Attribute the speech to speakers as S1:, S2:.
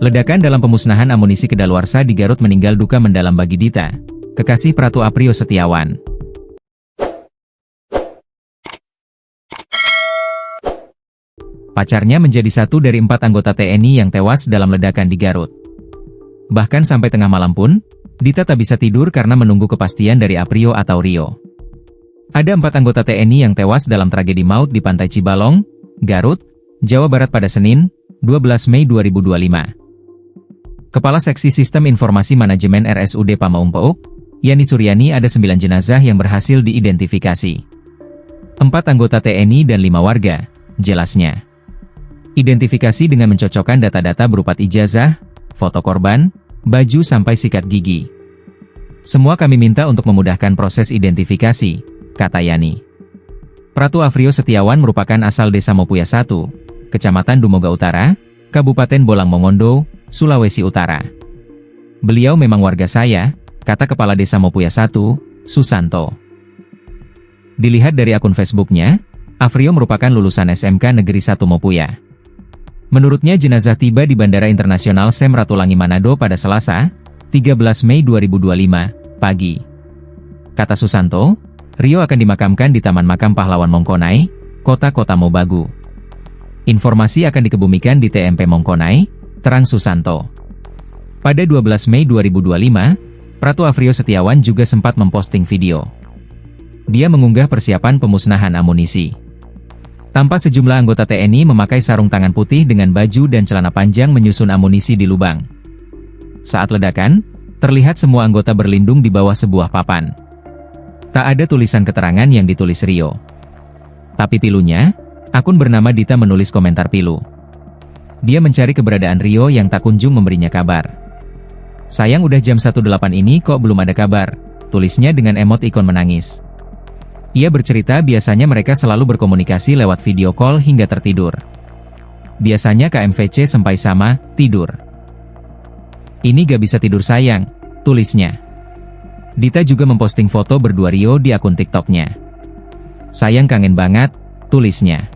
S1: Ledakan dalam pemusnahan amunisi kedaluarsa di Garut meninggal duka mendalam bagi Dita, kekasih Pratu Aprio Setiawan. Pacarnya menjadi satu dari 4 anggota TNI yang tewas dalam ledakan di Garut. Bahkan sampai tengah malam pun, Dita tak bisa tidur karena menunggu kepastian dari Aprio atau Rio. Ada 4 anggota TNI yang tewas dalam tragedi maut di Pantai Cibalong, Garut, Jawa Barat pada Senin, 12 Mei 2025. Kepala Seksi Sistem Informasi Manajemen RSUD Pamaung Peuk, Yani Suryani, ada 9 jenazah yang berhasil diidentifikasi. 4 anggota TNI dan 5 warga, jelasnya. Identifikasi dengan mencocokkan data-data berupa ijazah, foto korban, baju sampai sikat gigi. Semua kami minta untuk memudahkan proses identifikasi, kata Yani. Pratu Aprio Setiawan merupakan asal Desa Mopuya 1, Kecamatan Dumoga Utara, Kabupaten Bolang Mongondo, Sulawesi Utara. Beliau memang warga saya, kata Kepala Desa Mopuya 1, Susanto. Dilihat dari akun Facebooknya, Aprio merupakan lulusan SMK Negeri 1 Mopuya. Menurutnya jenazah tiba di Bandara Internasional Sam Ratulangi Manado pada Selasa, 13 Mei 2025, pagi. Kata Susanto, Rio akan dimakamkan di Taman Makam Pahlawan Mongkonai, Kota Mobagu. Informasi akan dikebumikan di TMP Mongkonai, terang Susanto. Pada 12 Mei 2025, Pratu Aprio Setiawan juga sempat memposting video. Dia mengunggah persiapan pemusnahan amunisi. Tampak sejumlah anggota TNI memakai sarung tangan putih dengan baju dan celana panjang menyusun amunisi di lubang. Saat ledakan, terlihat semua anggota berlindung di bawah sebuah papan. Tak ada tulisan keterangan yang ditulis Rio. Tapi pilunya, akun bernama Dita menulis komentar pilu. Dia mencari keberadaan Rio yang tak kunjung memberinya kabar. Sayang udah jam 18 ini kok belum ada kabar, tulisnya dengan emot ikon menangis. Ia bercerita biasanya mereka selalu berkomunikasi lewat video call hingga tertidur. Biasanya KMVC sampai sama, tidur. Ini gak bisa tidur sayang, tulisnya. Dita juga memposting foto berdua Rio di akun TikToknya. Sayang kangen banget, tulisnya.